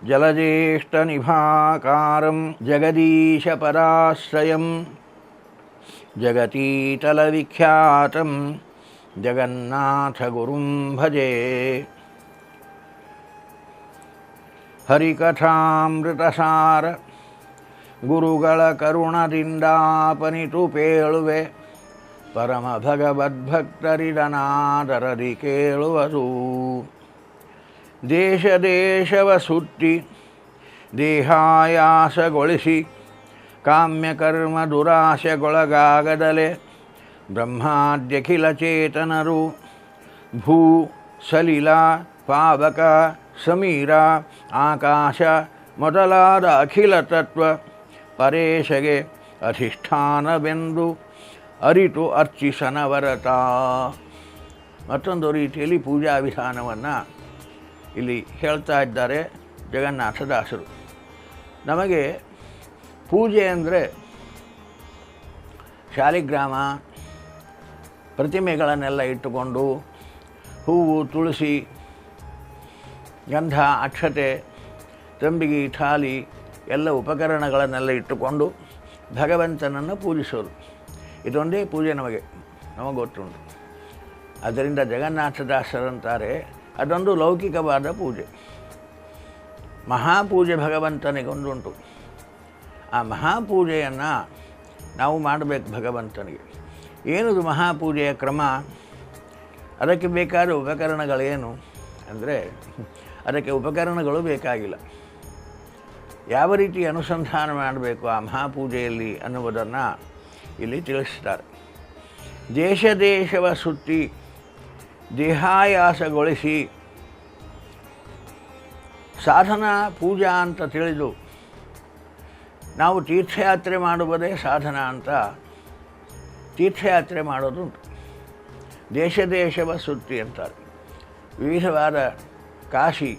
ಜಲಜ್ಯೇಷ್ಠನಿಭಾಕಾರಂ ಜಗದೀಶಪದಾಶ್ರಯಂ ಜಗತೀತಲವಿಖ್ಯಾತಂ ಜಗನ್ನಾಥಗುರುಂ ಭಜೆ. ಹರಿಕಥಾಮೃತಸಾರ ಗುರುಗಳ ಕರುಣದಿಂದಾಪನಿತು ಪೇಳುವೆ, ಪರಮ ಭಗವದ್ಭಕ್ತರಿದನಾದರದಿ ಕೇಳುವುದು. ದೇಶ ದೇಶವ ಸುತ್ತಿ ದೇಹಾಯಾಸಗೊಳಿಸಿ ಕಾಮ್ಯಕರ್ಮ ದುರಾಶೆಗೊಳಗಾಗದಲೆ ಬ್ರಹ್ಮಾದ್ಯಖಿಲ ಚೇತನರು ಭೂ ಸಲಿಲ ಪಾವಕ ಸಮೀರ ಆಕಾಶ ಮೊದಲಾದ ಅಖಿಲ ತತ್ವ ಪರೇಶಗೆ ಅಧಿಷ್ಠಾನವೆಂದು ಅರಿತು ಅರ್ಚಿಸನವರತ. ಮತ್ತೊಂದು ರೀತಿಯಲ್ಲಿ ಪೂಜಾ ವಿಧಾನವನ್ನು ಇಲ್ಲಿ ಹೇಳ್ತಾ ಇದ್ದಾರೆ ಜಗನ್ನಾಥದಾಸರು. ನಮಗೆ ಪೂಜೆ ಅಂದರೆ ಶಾಲಿಗ್ರಾಮ ಪ್ರತಿಮೆಗಳನ್ನೆಲ್ಲ ಇಟ್ಟುಕೊಂಡು ಹೂವು ತುಳಸಿ ಗಂಧ ಅಕ್ಷತೆ ತಂಬಿಗೆ ಥಾಲಿ ಎಲ್ಲ ಉಪಕರಣಗಳನ್ನೆಲ್ಲ ಇಟ್ಟುಕೊಂಡು ಭಗವಂತನನ್ನು ಪೂಜಿಸೋದು. ಇದೊಂದೇ ಪೂಜೆ ನಮಗೆ ಗೊತ್ತುಂಟು. ಅದರಿಂದ ಜಗನ್ನಾಥದಾಸರಂತಾರೆ ಅದೊಂದು ಲೌಕಿಕವಾದ ಪೂಜೆ. ಮಹಾಪೂಜೆ ಭಗವಂತನಿಗೊಂದುಂಟು. ಆ ಮಹಾಪೂಜೆಯನ್ನು ನಾವು ಮಾಡಬೇಕು ಭಗವಂತನಿಗೆ. ಏನದು ಮಹಾಪೂಜೆಯ ಕ್ರಮ? ಅದಕ್ಕೆ ಬೇಕಾದ ಉಪಕರಣಗಳೇನು ಅಂದರೆ ಅದಕ್ಕೆ ಉಪಕರಣಗಳು ಬೇಕಾಗಿಲ್ಲ. ಯಾವ ರೀತಿ ಅನುಸಂಧಾನ ಮಾಡಬೇಕು ಆ ಮಹಾಪೂಜೆಯಲ್ಲಿ ಅನ್ನುವುದನ್ನು ಇಲ್ಲಿ ತಿಳಿಸ್ತಾರೆ. ದೇಶ ದೇಶವ ಸುತ್ತಿ ದೇಹಾಯಾಸಗೊಳಿಸಿ ಸಾಧನಾ ಪೂಜಾ ಅಂತ ತಿಳಿದು ನಾವು ತೀರ್ಥಯಾತ್ರೆ ಮಾಡುವುದೇ ಸಾಧನ ಅಂತ ತೀರ್ಥಯಾತ್ರೆ ಮಾಡೋದುಂಟು. ದೇಶ ದೇಶವ ಸುತ್ತಿ ಅಂತಾರೆ. ವಿವಿಧವಾದ ಕಾಶಿ,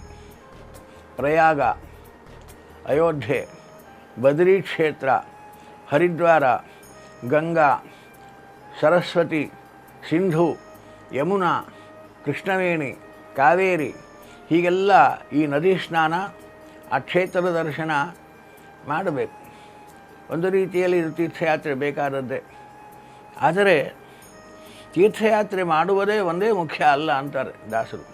ಪ್ರಯಾಗ, ಅಯೋಧ್ಯೆ, ಬದರಿ ಕ್ಷೇತ್ರ, ಹರಿದ್ವಾರ, ಗಂಗಾ, ಸರಸ್ವತಿ, ಸಿಂಧು, ಯಮುನಾ, ಕೃಷ್ಣವೇಣಿ, ಕಾವೇರಿ ಹೀಗೆಲ್ಲ ಈ ನದಿ ಸ್ನಾನ, ಆ ಕ್ಷೇತ್ರದ ದರ್ಶನ ಮಾಡಬೇಕು. ಒಂದು ರೀತಿಯಲ್ಲಿ ಇದು ತೀರ್ಥಯಾತ್ರೆ ಬೇಕಾದದ್ದೇ. ಆದರೆ ತೀರ್ಥಯಾತ್ರೆ ಮಾಡುವುದೇ ಒಂದೇ ಮುಖ್ಯ ಅಲ್ಲ ಅಂತಾರೆ ದಾಸರು.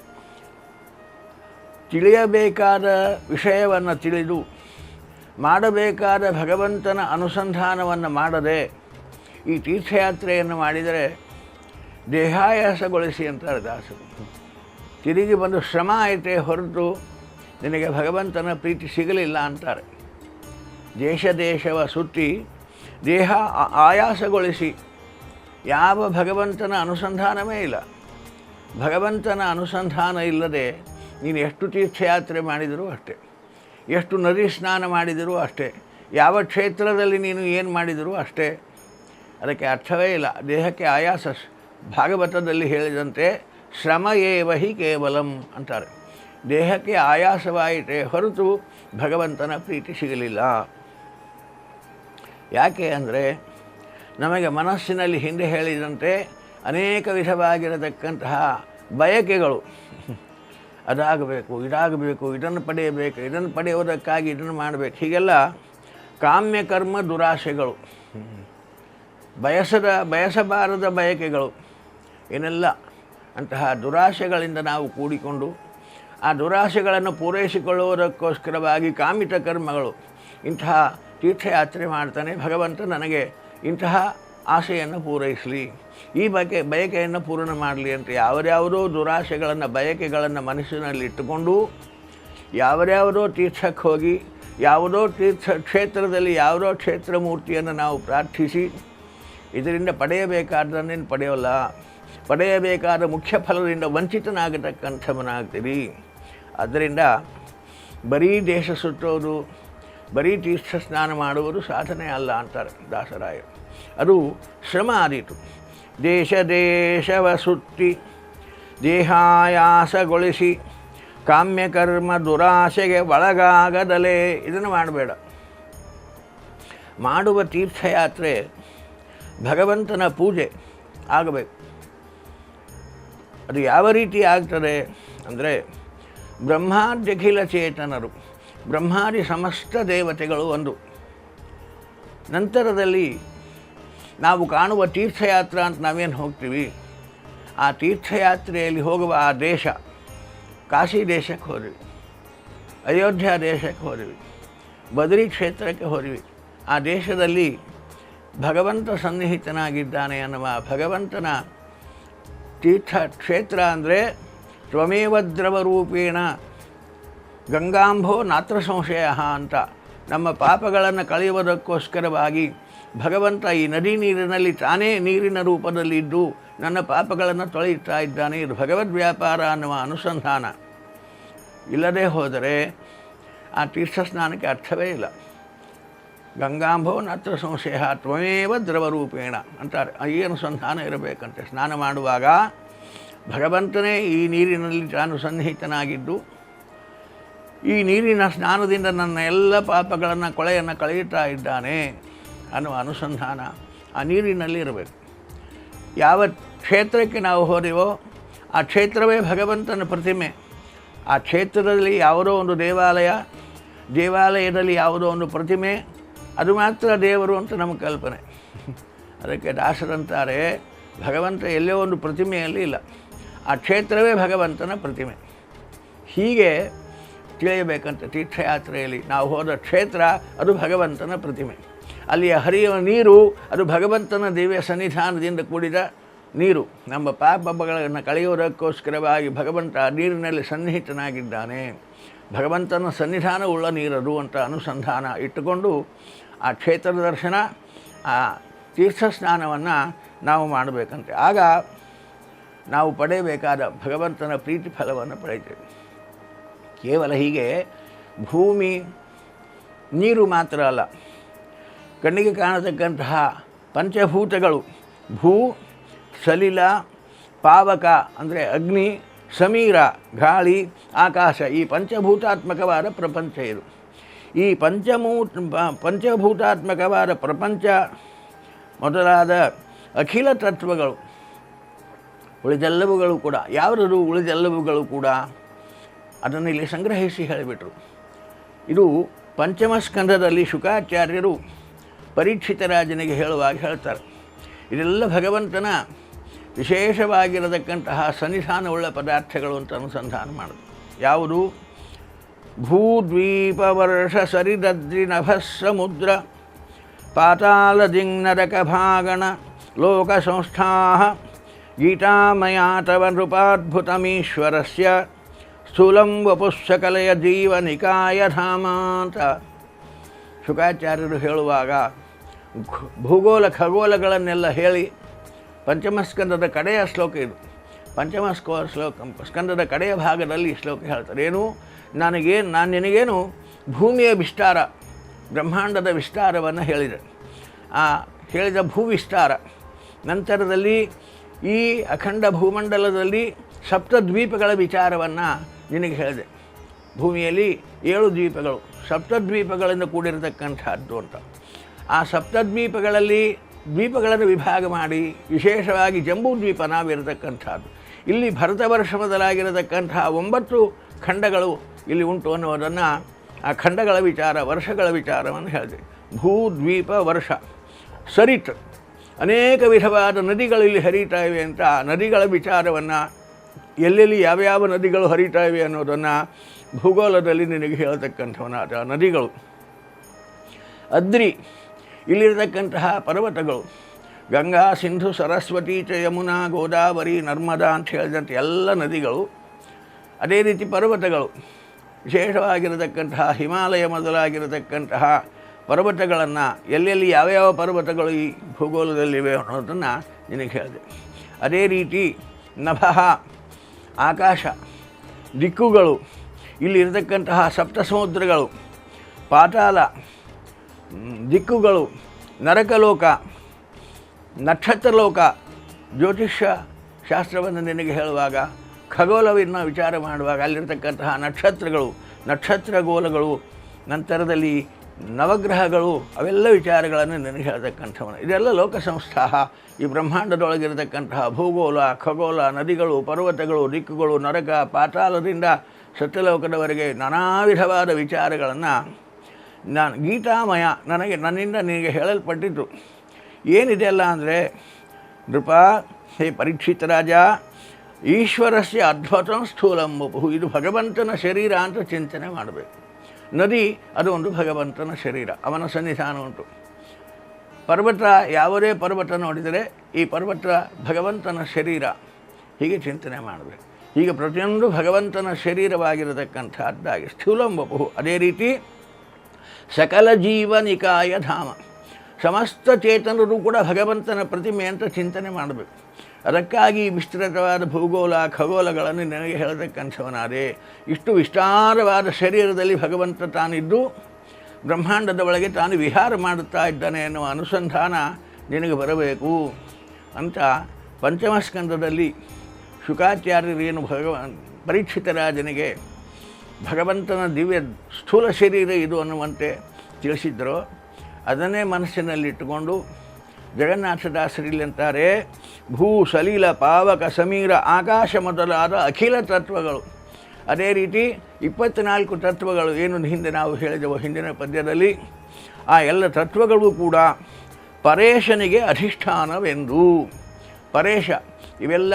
ತಿಳಿಯಬೇಕಾದ ವಿಷಯವನ್ನು ತಿಳಿದು ಮಾಡಬೇಕಾದ ಭಗವಂತನ ಅನುಸಂಧಾನವನ್ನು ಮಾಡದೆ ಈ ತೀರ್ಥಯಾತ್ರೆಯನ್ನು ಮಾಡಿದರೆ ದೇಹಾಯಾಸಗೊಳಿಸಿ ಅಂತಾರೆ ದಾಸರು. ತಿರುಗಿ ಬಂದು ಶ್ರಮ ಆಯಿತೇ ಹೊರತು ನಿನಗೆ ಭಗವಂತನ ಪ್ರೀತಿ ಸಿಗಲಿಲ್ಲ ಅಂತಾರೆ. ದೇಶ ದೇಶವ ಸುತ್ತಿ ದೇಹ ಆಯಾಸಗೊಳಿಸಿ ಯಾವ ಭಗವಂತನ ಅನುಸಂಧಾನವೇ ಇಲ್ಲ. ಭಗವಂತನ ಅನುಸಂಧಾನ ಇಲ್ಲದೆ ನೀನು ಎಷ್ಟು ತೀರ್ಥಯಾತ್ರೆ ಮಾಡಿದರೂ ಅಷ್ಟೇ, ಎಷ್ಟು ನದಿ ಸ್ನಾನ ಮಾಡಿದರೂ ಅಷ್ಟೇ, ಯಾವ ಕ್ಷೇತ್ರದಲ್ಲಿ ನೀನು ಏನು ಮಾಡಿದರೂ ಅಷ್ಟೇ, ಅದಕ್ಕೆ ಅರ್ಥವೇ ಇಲ್ಲ. ದೇಹಕ್ಕೆ ಆಯಾಸ ಭಾಗವತದಲ್ಲಿ ಹೇಳಿದಂತೆ ಶ್ರಮ ಏವ ಹಿ ಕೇವಲಂ ಅಂತಾರೆ. ದೇಹಕ್ಕೆ ಆಯಾಸವಾಯಿತೇ ಹೊರತು ಭಗವಂತನ ಪ್ರೀತಿ ಸಿಗಲಿಲ್ಲ. ಯಾಕೆ ಅಂದರೆ ನಮಗೆ ಮನಸ್ಸಿನಲ್ಲಿ ಹಿಂದೆ ಹೇಳಿದಂತೆ ಅನೇಕ ವಿಧವಾಗಿರತಕ್ಕಂತಹ ಬಯಕೆಗಳು, ಅದಾಗಬೇಕು, ಇದಾಗಬೇಕು, ಇದನ್ನು ಪಡೆಯಬೇಕು, ಇದನ್ನು ಪಡೆಯುವುದಕ್ಕಾಗಿ ಇದನ್ನು ಮಾಡಬೇಕು, ಹೀಗೆಲ್ಲ ಕಾಮ್ಯಕರ್ಮ ದುರಾಶೆಗಳು, ಬಯಸಬಾರದ ಬಯಕೆಗಳು, ಏನೆಲ್ಲ ಅಂತಹ ದುರಾಶೆಗಳಿಂದ ನಾವು ಕೂಡಿಕೊಂಡು ಆ ದುರಾಶೆಗಳನ್ನು ಪೂರೈಸಿಕೊಳ್ಳುವುದಕ್ಕೋಸ್ಕರವಾಗಿ ಕಾಮಿತ ಕರ್ಮಗಳು, ಇಂತಹ ತೀರ್ಥಯಾತ್ರೆ ಮಾಡ್ತಾನೆ ಭಗವಂತ ನನಗೆ ಇಂತಹ ಆಸೆಯನ್ನು ಪೂರೈಸಲಿ, ಈ ಬಯಕೆಯನ್ನು ಪೂರ್ಣ ಮಾಡಲಿ ಅಂತ ಯಾವ್ಯಾವುದೋ ದುರಾಶೆಗಳನ್ನು ಬಯಕೆಗಳನ್ನು ಮನಸ್ಸಿನಲ್ಲಿ ಇಟ್ಟುಕೊಂಡು ಯಾವ್ಯಾವುದೋ ತೀರ್ಥಕ್ಕೆ ಹೋಗಿ ಯಾವುದೋ ತೀರ್ಥ ಕ್ಷೇತ್ರದಲ್ಲಿ ಯಾವುದೋ ಕ್ಷೇತ್ರ ಮೂರ್ತಿಯನ್ನು ನಾವು ಪ್ರಾರ್ಥಿಸಿ ಇದರಿಂದ ಪಡೆಯಬೇಕಾದ್ದನ್ನೇನು ಪಡೆಯೋಲ್ಲ, ಪಡೆಯಬೇಕಾದ ಮುಖ್ಯ ಫಲದಿಂದ ವಂಚಿತನಾಗತಕ್ಕಂಥವನಾಗ್ತೀರಿ. ಆದ್ದರಿಂದ ಬರೀ ದೇಶ ಸುತ್ತೋದು, ಬರೀ ತೀರ್ಥ ಸ್ನಾನ ಮಾಡುವುದು ಸಾಧನೆ ಅಲ್ಲ ಅಂತಾರೆ ದಾಸರಾಯರು. ಅದು ಶ್ರಮ ಆದೀತು. ದೇಶ ದೇಶವ ಸುತ್ತಿ ದೇಹಾಯಾಸಗೊಳಿಸಿ ಕಾಮ್ಯಕರ್ಮ ದುರಾಶೆಗೆ ಒಳಗಾಗದಲೇ ಇದನ್ನು ಮಾಡಬೇಡ. ಮಾಡುವ ತೀರ್ಥಯಾತ್ರೆ ಭಗವಂತನ ಪೂಜೆ ಆಗಬೇಕು. ಅದು ಯಾವ ರೀತಿ ಆಗ್ತದೆ ಅಂದರೆ ಬ್ರಹ್ಮಾದ್ಯಖಿಲ ಚೇತನರು ಬ್ರಹ್ಮಾದಿ ಸಮಸ್ತ ದೇವತೆಗಳು ಒಂದು. ನಂತರದಲ್ಲಿ ನಾವು ಕಾಣುವ ತೀರ್ಥಯಾತ್ರಾ ಅಂತ ನಾವೇನು ಹೋಗ್ತೀವಿ, ಆ ತೀರ್ಥಯಾತ್ರೆಯಲ್ಲಿ ಹೋಗುವ ಆ ದೇಶ, ಕಾಶಿ ದೇಶಕ್ಕೆ ಹೋದ್ವಿ, ಅಯೋಧ್ಯ ದೇಶಕ್ಕೆ ಹೋದ್ವಿ, ಬದರಿ ಕ್ಷೇತ್ರಕ್ಕೆ ಹೋದ್ವಿ. ಆ ದೇಶದಲ್ಲಿ ಭಗವಂತ ಸನ್ನಿಹಿತನಾಗಿದ್ದಾನೆ ಅನ್ನುವ ಭಗವಂತನ ತೀರ್ಥ ಕ್ಷೇತ್ರ ಅಂದರೆ ತ್ವಮೇವ ದ್ರವರೂಪೇಣ ಗಂಗಾಂಬೋ ನಾತ್ರ ಸಂಶಯ ಅಂತ. ನಮ್ಮ ಪಾಪಗಳನ್ನು ಕಳೆಯುವುದಕ್ಕೋಸ್ಕರವಾಗಿ ಭಗವಂತ ಈ ನದಿ ನೀರಿನಲ್ಲಿ ತಾನೇ ನೀರಿನ ರೂಪದಲ್ಲಿ ಇದ್ದು ನನ್ನ ಪಾಪಗಳನ್ನು ತೊಳೆಯುತ್ತಾ ಇದ್ದಾನೆ. ಇದು ಭಗವದ್ ವ್ಯಾಪಾರ ಅನ್ನುವ ಅನುಸಂಧಾನ ಇಲ್ಲದೆ ಹೋದರೆ ಆ ತೀರ್ಥ ಸ್ನಾನಕ್ಕೆ ಅರ್ಥವೇ ಇಲ್ಲ. ಗಂಗಾಂಬೋ ನಾತ್ರ ಸಂಶಯ ತ್ವಮೇವ ದ್ರವರೂಪೇಣ ಅಂತಾರೆ. ಈ ಅನುಸಂಧಾನ ಇರಬೇಕಂತೆ. ಸ್ನಾನ ಮಾಡುವಾಗ ಭಗವಂತನೇ ಈ ನೀರಿನಲ್ಲಿ ತಾನು ಸನ್ನಿಹಿತನಾಗಿದ್ದು ಈ ನೀರಿನ ಸ್ನಾನದಿಂದ ನನ್ನ ಎಲ್ಲ ಪಾಪಗಳನ್ನು ಕೊಳೆಯನ್ನು ಕಳೆಯುತ್ತಾ ಇದ್ದಾನೆ ಅನ್ನುವ ಅನುಸಂಧಾನ ಆ ನೀರಿನಲ್ಲಿ ಇರಬೇಕು. ಯಾವ ಕ್ಷೇತ್ರಕ್ಕೆ ನಾವು ಹೋದೆವೋ ಆ ಕ್ಷೇತ್ರವೇ ಭಗವಂತನ ಪ್ರತಿಮೆ. ಆ ಕ್ಷೇತ್ರದಲ್ಲಿ ಯಾವುದೋ ಒಂದು ದೇವಾಲಯದಲ್ಲಿ ಯಾವುದೋ ಒಂದು ಪ್ರತಿಮೆ, ಅದು ಮಾತ್ರ ದೇವರು ಅಂತ ನಮ್ಮ ಕಲ್ಪನೆ. ಅದಕ್ಕೆ ದಾಸರಂತಾರೆ, ಭಗವಂತ ಎಲ್ಲೋ ಒಂದು ಪ್ರತಿಮೆಯಲ್ಲಿ ಇಲ್ಲ, ಆ ಕ್ಷೇತ್ರವೇ ಭಗವಂತನ ಪ್ರತಿಮೆ. ಹೀಗೆ ತಿಳಿಯಬೇಕಂತ. ತೀರ್ಥಯಾತ್ರೆಯಲ್ಲಿ ನಾವು ಹೋದ ಕ್ಷೇತ್ರ ಅದು ಭಗವಂತನ ಪ್ರತಿಮೆ. ಅಲ್ಲಿಯ ಹರಿಯುವ ನೀರು ಅದು ಭಗವಂತನ ದಿವ್ಯ ಸನ್ನಿಧಾನದಿಂದ ಕೂಡಿದ ನೀರು. ನಮ್ಮ ಪಾಪಗಳನ್ನು ಕಳೆಯುವುದಕ್ಕೋಸ್ಕರವಾಗಿ ಭಗವಂತ ನೀರಿನಲ್ಲಿ ಸನ್ನಿಹಿತನಾಗಿದ್ದಾನೆ, ಭಗವಂತನ ಸನ್ನಿಧಾನವುಳ್ಳ ನೀರದು ಅಂತ ಅನುಸಂಧಾನ ಇಟ್ಟುಕೊಂಡು ಆ ಕ್ಷೇತ್ರ ದರ್ಶನ, ಆ ತೀರ್ಥ ಸ್ನಾನವನ್ನು ನಾವು ಮಾಡಬೇಕಂತೆ. ಆಗ ನಾವು ಪಡೆಯಬೇಕಾದ ಭಗವಂತನ ಪ್ರೀತಿ ಫಲವನ್ನು ಪಡೆಯುತ್ತೇವೆ. ಕೇವಲ ಹೀಗೆ ಭೂಮಿ ನೀರು ಮಾತ್ರ ಅಲ್ಲ, ಕಣ್ಣಿಗೆ ಕಾಣತಕ್ಕಂತಹ ಪಂಚಭೂತಗಳು ಭೂ, ಸಲಿಲ, ಪಾವಕ ಅಂದರೆ ಅಗ್ನಿ, ಸಮೀರ ಗಾಳಿ, ಆಕಾಶ, ಈ ಪಂಚಭೂತಾತ್ಮಕವಾದ ಪ್ರಪಂಚ ಇದು. ಈ ಪಂಚಭೂತಾತ್ಮಕವಾದ ಪ್ರಪಂಚ ಮೊದಲಾದ ಅಖಿಲ ತತ್ವಗಳು, ಉಳಿದೆಲ್ಲವುಗಳು ಕೂಡ ಯಾವುದದು ಉಳಿದೆಲ್ಲವುಗಳು ಕೂಡ ಅದನ್ನು ಇಲ್ಲಿ ಸಂಗ್ರಹಿಸಿ ಹೇಳಿಬಿಟ್ರು. ಇದು ಪಂಚಮ ಸ್ಕಂದದಲ್ಲಿ ಶುಕಾಚಾರ್ಯರು ಪರೀಕ್ಷಿತ ರಾಜನಿಗೆ ಹೇಳುವಾಗ ಹೇಳ್ತಾರೆ. ಇದೆಲ್ಲ ಭಗವಂತನ ವಿಶೇಷವಾಗಿರತಕ್ಕಂತಹ ಸನ್ನಿಧಾನವುಳ್ಳ ಪದಾರ್ಥಗಳು ಅಂತ ಅನುಸಂಧಾನ ಮಾಡೋದು. ಯಾವುದು? ಭೂದ್ವೀಪ ವರ್ಷ ಸರಿದದ್ರಿ ನಭಃ ಸಮುದ್ರ ಪಾತಾಳ ದಿಂಗ್ನರಕ ಭಾಗಣ ಲೋಕ ಸಂಸ್ಥಾ ಗೀತಾಮಯಾತವ ನೃಪಾದ್ಭುತಮೀಶ್ವರಸ್ಯ ಸ್ಥೂಲಂ ವಪುಸ್ಸಕಲೆಯ ಜೀವನಿಕಾಯ ಧಾಮ ಅಂತ ಶುಕಾಚಾರ್ಯರು ಹೇಳುವಾಗ ಭೂಗೋಳ ಖಗೋಳಗಳನ್ನೆಲ್ಲ ಹೇಳಿ ಪಂಚಮಸ್ಕಂದದ ಕಡೆಯ ಶ್ಲೋಕ ಇದು. ಸ್ಕಂದದ ಕಡೆಯ ಭಾಗದಲ್ಲಿ ಈ ಶ್ಲೋಕ ಹೇಳ್ತಾರೆ. ಏನು? ನಾನು ನಿನಗೇನು ಭೂಮಿಯ ವಿಸ್ತಾರ, ಬ್ರಹ್ಮಾಂಡದ ವಿಸ್ತಾರವನ್ನು ಹೇಳಿದೆ. ಆ ಹೇಳಿದ ಭೂವಿಸ್ತಾರ ನಂತರದಲ್ಲಿ ಈ ಅಖಂಡ ಭೂಮಂಡಲದಲ್ಲಿ ಸಪ್ತದ್ವೀಪಗಳ ವಿಚಾರವನ್ನು ನಿನಗೆ ಹೇಳಿದೆ. ಭೂಮಿಯಲ್ಲಿ 7 ದ್ವೀಪಗಳು, ಸಪ್ತದ್ವೀಪಗಳಿಂದ ಕೂಡಿರತಕ್ಕಂಥದ್ದು ಅಂತ. ಆ ಸಪ್ತದ್ವೀಪಗಳಲ್ಲಿ ದ್ವೀಪಗಳನ್ನು ವಿಭಾಗ ಮಾಡಿ ವಿಶೇಷವಾಗಿ ಜಂಬೂ ದ್ವೀಪ ನಾವಿರತಕ್ಕಂಥದ್ದು. ಇಲ್ಲಿ ಭರತವರ್ಷ ಮೊದಲಾಗಿರತಕ್ಕಂತಹ 9 ಖಂಡಗಳು ಇಲ್ಲಿ ಉಂಟು ಅನ್ನೋದನ್ನು, ಆ ಖಂಡಗಳ ವಿಚಾರ, ವರ್ಷಗಳ ವಿಚಾರವನ್ನು ಹೇಳಿದೆ. ಭೂದ್ವೀಪ ವರ್ಷ ಸರಿತ್, ಅನೇಕ ವಿಧವಾದ ನದಿಗಳು ಇಲ್ಲಿ ಹರಿತಾ ಇವೆ ಅಂತ ನದಿಗಳ ವಿಚಾರವನ್ನು, ಎಲ್ಲೆಲ್ಲಿ ಯಾವ್ಯಾವ ನದಿಗಳು ಹರಿತಾ ಇವೆ ಅನ್ನೋದನ್ನು ಭೂಗೋಳದಲ್ಲಿ ನಿನಗೆ ಹೇಳ್ತಕ್ಕಂಥವನಾದ ನದಿಗಳು. ಅದ್ರಿ, ಇಲ್ಲಿರತಕ್ಕಂತಹ ಪರ್ವತಗಳು, ಗಂಗಾ, ಸಿಂಧು, ಸರಸ್ವತಿ ಚ ಯಮುನಾ, ಗೋದಾವರಿ, ನರ್ಮದಾ ಅಂತ ಹೇಳಿದಂಥ ಎಲ್ಲ ನದಿಗಳು. ಅದೇ ರೀತಿ ಪರ್ವತಗಳು, ವಿಶೇಷವಾಗಿರತಕ್ಕಂತಹ ಹಿಮಾಲಯ ಮೊದಲಾಗಿರತಕ್ಕಂತಹ ಪರ್ವತಗಳನ್ನು, ಎಲ್ಲೆಲ್ಲಿ ಯಾವ್ಯಾವ ಪರ್ವತಗಳು ಈ ಭೂಗೋಳದಲ್ಲಿವೆ ಅನ್ನೋದನ್ನು ನಿನಗೆ ಹೇಳಿದೆ. ಅದೇ ರೀತಿ ನಭಃ, ಆಕಾಶ, ದಿಕ್ಕುಗಳು, ಇಲ್ಲಿರತಕ್ಕಂತಹ ಸಪ್ತ ಸಮುದ್ರಗಳು, ಪಾತಾಳ ದಿಕ್ಕುಗಳು, ನರಕಲೋಕ, ನಕ್ಷತ್ರಲೋಕ, ಜ್ಯೋತಿಷ್ಯ ಶಾಸ್ತ್ರವನ್ನು ನಿನಗೆ ಹೇಳುವಾಗ, ಖಗೋಳವನ್ನು ವಿಚಾರ ಮಾಡುವಾಗ ಅಲ್ಲಿರ್ತಕ್ಕಂತಹ ನಕ್ಷತ್ರಗಳು, ನಕ್ಷತ್ರಗೋಲಗಳು, ನಂತರದಲ್ಲಿ ನವಗ್ರಹಗಳು ಅವೆಲ್ಲ ವಿಚಾರಗಳನ್ನು ನನಗೆ ಹೇಳ್ತಕ್ಕಂಥವನು. ಇದೆಲ್ಲ ಲೋಕ ಸಂಸ್ಥಾ, ಈ ಬ್ರಹ್ಮಾಂಡದೊಳಗಿರತಕ್ಕಂತಹ ಭೂಗೋಳ, ಖಗೋಳ, ನದಿಗಳು, ಪರ್ವತಗಳು, ದಿಕ್ಕುಗಳು, ನರಕ, ಪಾತಾಳದಿಂದ ಸತ್ಯಲೋಕದವರೆಗೆ ನಾನಾ ವಿಧವಾದ ವಿಚಾರಗಳನ್ನು ನಾನು ಗೀತಾಮಯ ನನ್ನಿಂದ ನಿನಗೆ ಹೇಳಲ್ಪಟ್ಟಿದ್ದು ಏನಿದೆಯಲ್ಲ ಅಂದರೆ, ನೃಪ, ಹೇ ಪರೀಕ್ಷಿತ ರಾಜ, ಈಶ್ವರಸ್ಯ ಅದ್ಭುತಂ ಸ್ಥೂಲಂ ವಪುಃ, ಇದು ಭಗವಂತನ ಶರೀರ ಅಂತ ಚಿಂತನೆ ಮಾಡಬೇಕು. ನದಿ ಅದು ಒಂದು ಭಗವಂತನ ಶರೀರ, ಅವನ ಸನ್ನಿಧಾನ ಉಂಟು. ಪರ್ವತ, ಯಾವುದೇ ಪರ್ವತ ನೋಡಿದರೆ ಈ ಪರ್ವತ ಭಗವಂತನ ಶರೀರ, ಹೀಗೆ ಚಿಂತನೆ ಮಾಡಬೇಕು. ಹೀಗೆ ಪ್ರತಿಯೊಂದು ಭಗವಂತನ ಶರೀರವಾಗಿರತಕ್ಕಂಥದ್ದಾಗಿ ಸ್ಥೂಲಂ ವಪುಃ. ಅದೇ ರೀತಿ ಸಕಲ ಜೀವನಿಕಾಯ ಧಾಮ, ಸಮಸ್ತ ಚೇತನರು ಕೂಡ ಭಗವಂತನ ಪ್ರತಿಮೆ ಅಂತ ಚಿಂತನೆ ಮಾಡಬೇಕು. ಅದಕ್ಕಾಗಿ ವಿಸ್ತೃತವಾದ ಭೂಗೋಳ ಖಗೋಳಗಳನ್ನು ನನಗೆ ಹೇಳತಕ್ಕಂಥವನಾದೆ. ಇಷ್ಟು ವಿಸ್ತಾರವಾದ ಶರೀರದಲ್ಲಿ ಭಗವಂತ ತಾನಿದ್ದು ಬ್ರಹ್ಮಾಂಡದ ಒಳಗೆ ತಾನು ವಿಹಾರ ಮಾಡುತ್ತಾ ಇದ್ದಾನೆ ಎನ್ನುವ ಅನುಸಂಧಾನ ನಿನಗೆ ಬರಬೇಕು ಅಂತ ಪಂಚಮಸ್ಕಂದದಲ್ಲಿ ಶುಕಾಚಾರ್ಯರೇನು ಪರೀಕ್ಷಿತ ರಾಜನಿಗೆ ಭಗವಂತನ ದಿವ್ಯ ಸ್ಥೂಲ ಶರೀರ ಇದು ಅನ್ನುವಂತೆ ತಿಳಿಸಿದ್ದರೋ ಅದನ್ನೇ ಮನಸ್ಸಿನಲ್ಲಿಟ್ಟುಕೊಂಡು ಜಗನ್ನಾಥದಾಸರಿಲ್ಲಿ ಅಂತಾರೆ, ಭೂ ಸಲೀಲ ಪಾವಕ ಸಮೀರ ಆಕಾಶ ಮೊದಲಾದ ಅಖಿಲ ತತ್ವಗಳು. ಅದೇ ರೀತಿ 24 ತತ್ವಗಳು ಏನು ಹಿಂದೆ ನಾವು ಹೇಳಿದೆವು ಹಿಂದಿನ ಪದ್ಯದಲ್ಲಿ, ಆ ಎಲ್ಲ ತತ್ವಗಳು ಕೂಡ ಪರೇಶನಿಗೆ ಅಧಿಷ್ಠಾನವೆಂದು. ಪರೇಶ ಇವೆಲ್ಲ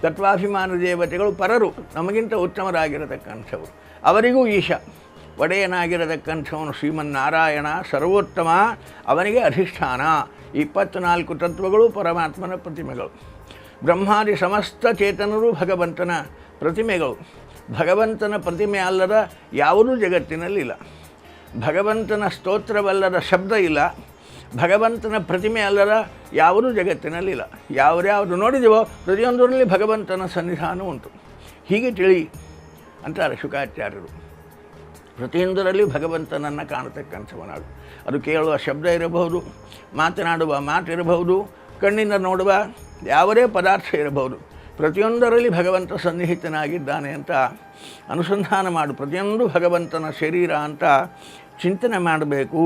ತತ್ವಾಭಿಮಾನ ದೇವತೆಗಳು ಪರರು, ನಮಗಿಂತ ಉತ್ತಮರಾಗಿರತಕ್ಕಂಥವರು. ಅವರಿಗೂ ಈಶ ಒಡೆಯನಾಗಿರತಕ್ಕಂಥವನು ಶ್ರೀಮನ್ನಾರಾಯಣ ಸರ್ವೋತ್ತಮ, ಅವನಿಗೆ ಅಧಿಷ್ಠಾನ. 24 ತತ್ವಗಳು ಪರಮಾತ್ಮನ ಪ್ರತಿಮೆಗಳು. ಬ್ರಹ್ಮಾದಿ ಸಮಸ್ತ ಚೇತನರು ಭಗವಂತನ ಪ್ರತಿಮೆಗಳು. ಭಗವಂತನ ಪ್ರತಿಮೆ ಅಲ್ಲದ ಯಾವುದೂ ಜಗತ್ತಿನಲ್ಲಿಲ್ಲ. ಭಗವಂತನ ಸ್ತೋತ್ರವಲ್ಲದ ಶಬ್ದ ಇಲ್ಲ. ಭಗವಂತನ ಪ್ರತಿಮೆ ಅಲ್ಲದ ಯಾವುದೂ ಜಗತ್ತಿನಲ್ಲಿಲ್ಲ. ಯಾವ್ಯಾವುದು ನೋಡಿದೆವೋ ಪ್ರತಿಯೊಂದರಲ್ಲಿ ಭಗವಂತನ ಸನ್ನಿಧಾನ ಉಂಟು. ಹೀಗೆ ತಿಳಿ ಅಂತಾರೆ ಶುಕಾಚಾರ್ಯರು. ಪ್ರತಿಯೊಂದರಲ್ಲಿ ಭಗವಂತನನ್ನು ಕಾಣತಕ್ಕಂಥವನಾಡು. ಅದು ಕೇಳುವ ಶಬ್ದ ಇರಬಹುದು, ಮಾತನಾಡುವ ಮಾತಿರಬಹುದು, ಕಣ್ಣಿಂದ ನೋಡುವ ಯಾವುದೇ ಪದಾರ್ಥ ಇರಬಹುದು, ಪ್ರತಿಯೊಂದರಲ್ಲಿ ಭಗವಂತ ಸನ್ನಿಹಿತನಾಗಿದ್ದಾನೆ ಅಂತ ಅನುಸಂಧಾನ ಮಾಡು. ಪ್ರತಿಯೊಂದು ಭಗವಂತನ ಶರೀರ ಅಂತ ಚಿಂತನೆ ಮಾಡಬೇಕು.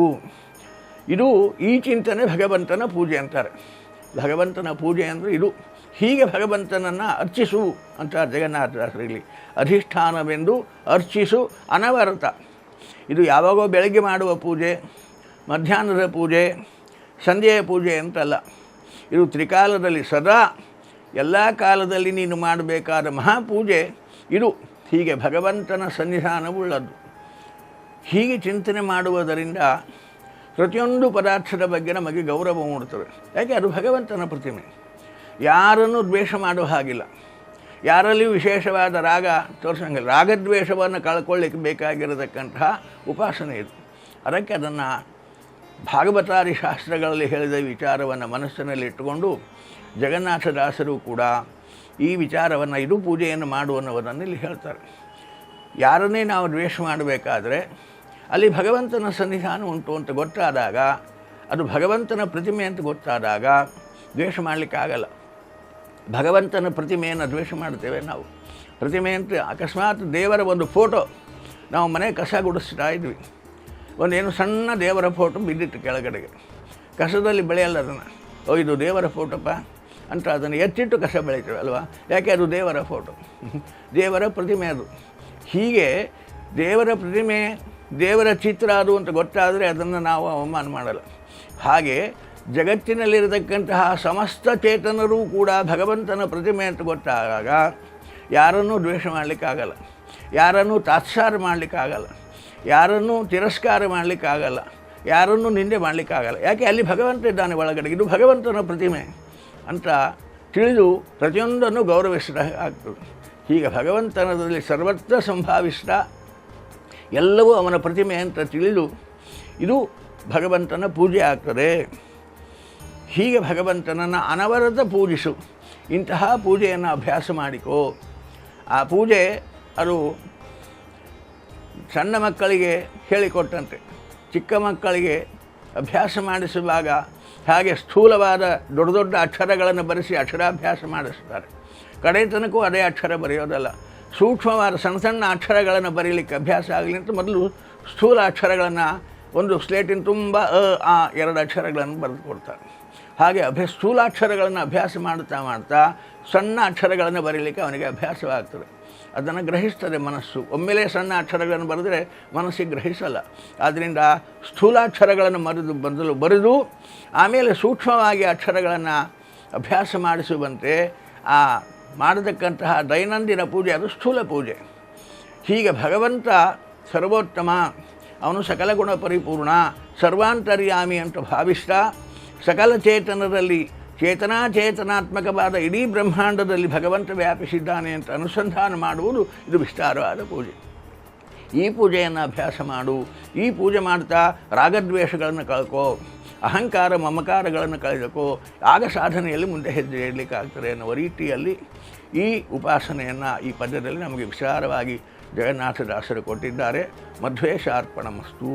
ಈ ಚಿಂತನೆ ಭಗವಂತನ ಪೂಜೆ ಅಂತಾರೆ. ಭಗವಂತನ ಪೂಜೆ ಅಂದರೆ ಇದು. ಹೀಗೆ ಭಗವಂತನನ್ನು ಅರ್ಚಿಸು ಅಂತ ಜಗನ್ನಾಥದಾಸರಲ್ಲಿ ಅಧಿಷ್ಠಾನವೆಂದು ಅರ್ಚಿಸು ಅನವರತ. ಇದು ಯಾವಾಗೋ ಬೆಳಗ್ಗೆ ಮಾಡುವ ಪೂಜೆ, ಮಧ್ಯಾಹ್ನದ ಪೂಜೆ, ಸಂಧ್ಯೆಯ ಪೂಜೆ ಅಂತಲ್ಲ. ಇದು ತ್ರಿಕಾಲದಲ್ಲಿ ಸದಾ ಎಲ್ಲ ಕಾಲದಲ್ಲಿ ನೀನು ಮಾಡಬೇಕಾದ ಮಹಾಪೂಜೆ ಇದು. ಹೀಗೆ ಭಗವಂತನ ಸನ್ನಿಧಾನವುಳ್ಳದ್ದು. ಹೀಗೆ ಚಿಂತನೆ ಮಾಡುವುದರಿಂದ ಪ್ರತಿಯೊಂದು ಪದಾರ್ಥದ ಬಗ್ಗೆ ನಮಗೆ ಗೌರವ ಮೂಡುತ್ತದೆ. ಯಾಕೆ? ಅದು ಭಗವಂತನ ಪ್ರತಿಮೆ. ಯಾರನ್ನು ದ್ವೇಷ ಮಾಡುವ ಹಾಗಿಲ್ಲ, ಯಾರಲ್ಲಿಯೂ ವಿಶೇಷವಾದ ರಾಗ ತೋರಿಸಂಗಿಲ್ಲ. ರಾಗದ್ವೇಷವನ್ನು ಕಳ್ಕೊಳ್ಳಿಕ್ಕೆ ಬೇಕಾಗಿರತಕ್ಕಂತಹ ಉಪಾಸನೆ ಇದು. ಅದಕ್ಕೆ ಅದನ್ನು ಭಾಗವತಾದಿ ಶಾಸ್ತ್ರಗಳಲ್ಲಿ ಹೇಳಿದ ವಿಚಾರವನ್ನು ಮನಸ್ಸಿನಲ್ಲಿಟ್ಟುಕೊಂಡು ಜಗನ್ನಾಥದಾಸರು ಕೂಡ ಈ ವಿಚಾರವನ್ನು ಇದು ಪೂಜೆಯನ್ನು ಮಾಡು ಅನ್ನೋದನ್ನು ಇಲ್ಲಿ ಹೇಳ್ತಾರೆ. ಯಾರನ್ನೇ ನಾವು ದ್ವೇಷ ಮಾಡಬೇಕಾದ್ರೆ ಅಲ್ಲಿ ಭಗವಂತನ ಸನ್ನಿಧಾನ ಉಂಟು ಅಂತ ಗೊತ್ತಾದಾಗ, ಅದು ಭಗವಂತನ ಪ್ರತಿಮೆ ಅಂತ ಗೊತ್ತಾದಾಗ ದ್ವೇಷ ಮಾಡಲಿಕ್ಕಾಗಲ್ಲ. ಭಗವಂತನ ಪ್ರತಿಮೆಯನ್ನು ದ್ವೇಷ ಮಾಡ್ತೇವೆ ನಾವು. ಪ್ರತಿಮೆ ಅಂತ ಅಕಸ್ಮಾತ್ ದೇವರ ಒಂದು ಫೋಟೋ ನಾವು ಮನೆ ಕಸ ಗುಡಿಸ್ತಾ ಇದ್ವಿ, ಒಂದೇನು ಸಣ್ಣ ದೇವರ ಫೋಟೋ ಬಿದ್ದಿತ್ತು ಕೆಳಗಡೆಗೆ, ಕಸದಲ್ಲಿ ಬೆಳೆಯಲ್ಲ ಅದನ್ನು. ಇದು ದೇವರ ಫೋಟೋಪ್ಪ ಅಂತ ಅದನ್ನು ಎತ್ತಿಟ್ಟು ಕಸ ಬೆಳೀತೇವೆ ಅಲ್ವಾ? ಯಾಕೆ? ಅದು ದೇವರ ಫೋಟೋ, ದೇವರ ಪ್ರತಿಮೆ ಅದು. ಹೀಗೆ ದೇವರ ಪ್ರತಿಮೆ, ದೇವರ ಚಿತ್ರ ಅದು ಅಂತ ಗೊತ್ತಾದರೆ ಅದನ್ನು ನಾವು ಅವಮಾನ ಮಾಡಲ್ಲ. ಹಾಗೆ ಜಗತ್ತಿನಲ್ಲಿರತಕ್ಕಂತಹ ಸಮಸ್ತ ಚೇತನರೂ ಕೂಡ ಭಗವಂತನ ಪ್ರತಿಮೆ ಅಂತ ಗೊತ್ತಾದಾಗ ಯಾರನ್ನೂ ದ್ವೇಷ ಮಾಡಲಿಕ್ಕಾಗಲ್ಲ, ಯಾರನ್ನೂ ತಾತ್ಸಾರ ಮಾಡಲಿಕ್ಕಾಗಲ್ಲ, ಯಾರನ್ನೂ ತಿರಸ್ಕಾರ ಮಾಡಲಿಕ್ಕಾಗಲ್ಲ, ಯಾರನ್ನೂ ನಿಂದೆ ಮಾಡಲಿಕ್ಕಾಗಲ್ಲ. ಯಾಕೆ? ಅಲ್ಲಿ ಭಗವಂತ ಇದ್ದಾನೆ ಒಳಗಡೆ, ಇದು ಭಗವಂತನ ಪ್ರತಿಮೆ ಅಂತ ತಿಳಿದು ಪ್ರತಿಯೊಂದನ್ನು ಗೌರವಿಸಿದ ಆಗ್ತದೆ. ಹೀಗೆ ಭಗವಂತನದಲ್ಲಿ ಸರ್ವತ್ರ ಸಂಭಾವಿಸಿದ ಎಲ್ಲವೂ ಅವನ ಪ್ರತಿಮೆ ಅಂತ ತಿಳಿದು ಇದು ಭಗವಂತನ ಪೂಜೆ ಆಗ್ತದೆ. ಹೀಗೆ ಭಗವಂತನನ್ನು ಅನವರತ ಪೂಜಿಸು. ಇಂತಹ ಪೂಜೆಯನ್ನು ಅಭ್ಯಾಸ ಮಾಡಿಕೋ. ಆ ಪೂಜೆ ಅದು ಸಣ್ಣ ಮಕ್ಕಳಿಗೆ ಹೇಳಿಕೊಟ್ಟಂತೆ. ಚಿಕ್ಕ ಮಕ್ಕಳಿಗೆ ಅಭ್ಯಾಸ ಮಾಡಿಸುವಾಗ ಹಾಗೆ ಸ್ಥೂಲವಾದ ದೊಡ್ಡ ದೊಡ್ಡ ಅಕ್ಷರಗಳನ್ನು ಬರೆಸಿ ಅಕ್ಷರಾಭ್ಯಾಸ ಮಾಡಿಸ್ತಾರೆ. ಕಡೆ ತನಕೂ ಅದೇ ಅಕ್ಷರ ಬರೆಯೋದಲ್ಲ, ಸೂಕ್ಷ್ಮವಾದ ಸಣ್ಣ ಸಣ್ಣ ಅಕ್ಷರಗಳನ್ನು ಬರೀಲಿಕ್ಕೆ ಅಭ್ಯಾಸ ಆಗಲಿ ಅಂತ ಮೊದಲು ಸ್ಥೂಲ ಅಕ್ಷರಗಳನ್ನು ಒಂದು ಸ್ಲೇಟಿನ ತುಂಬ ಆ ಎರಡು ಅಕ್ಷರಗಳನ್ನು ಬರೆದು ಕೊಡ್ತಾರೆ. ಹಾಗೆ ಸ್ಥೂಲಾಕ್ಷರಗಳನ್ನು ಅಭ್ಯಾಸ ಮಾಡ್ತಾ ಸಣ್ಣ ಅಕ್ಷರಗಳನ್ನು ಬರೀಲಿಕ್ಕೆ ಅವನಿಗೆ ಅಭ್ಯಾಸವಾಗ್ತದೆ. ಅದನ್ನು ಗ್ರಹಿಸ್ತದೆ ಮನಸ್ಸು. ಒಮ್ಮೆಲೇ ಸಣ್ಣ ಅಕ್ಷರಗಳನ್ನು ಬರೆದರೆ ಮನಸ್ಸಿಗೆ ಗ್ರಹಿಸಲ್ಲ. ಆದ್ದರಿಂದ ಸ್ಥೂಲಾಕ್ಷರಗಳನ್ನು ಬರೆದು ಆಮೇಲೆ ಸೂಕ್ಷ್ಮವಾಗಿ ಅಕ್ಷರಗಳನ್ನು ಅಭ್ಯಾಸ ಮಾಡಿಸುವಂತೆ ಆ ಮಾಡತಕ್ಕಂತಹ ದೈನಂದಿನ ಪೂಜೆ ಅದು ಸ್ಥೂಲ ಪೂಜೆ. ಹೀಗೆ ಭಗವಂತ ಸರ್ವೋತ್ತಮ, ಅವನು ಸಕಲ ಗುಣ ಪರಿಪೂರ್ಣ, ಸರ್ವಾಂತರ್ಯಾಮಿ ಅಂತ ಭಾವಿಸ್ತಾ ಸಕಲ ಚೇತನದಲ್ಲಿ ಚೇತನಾತ್ಮಕವಾದ ಇಡೀ ಬ್ರಹ್ಮಾಂಡದಲ್ಲಿ ಭಗವಂತ ವ್ಯಾಪಿಸಿದ್ದಾನೆ ಅಂತ ಅನುಸಂಧಾನ ಮಾಡುವುದು ಇದು ವಿಸ್ತಾರವಾದ ಪೂಜೆ. ಈ ಪೂಜೆಯನ್ನು ಅಭ್ಯಾಸ ಮಾಡು. ಈ ಪೂಜೆ ಮಾಡ್ತಾ ರಾಗದ್ವೇಷಗಳನ್ನು ಕಳ್ಕೋ, ಅಹಂಕಾರ ಮಮಕಾರಗಳನ್ನು ಕಳೆದುಕೋ, ಆಗ ಸಾಧನೆಯಲ್ಲಿ ಮುಂದೆ ಹೆಜ್ಜೆ ಇಡಲಿಕ್ಕಾಗ್ತದೆ ಅನ್ನುವ ರೀತಿಯಲ್ಲಿ ಈ ಉಪಾಸನೆಯನ್ನು ಈ ಪದ್ಯದಲ್ಲಿ ನಮಗೆ ವಿಚಾರವಾಗಿ ಜಗನ್ನಾಥದಾಸರು ಕೊಟ್ಟಿದ್ದಾರೆ. ಮಧ್ವೇಶಾರ್ಪಣಮಸ್ತು.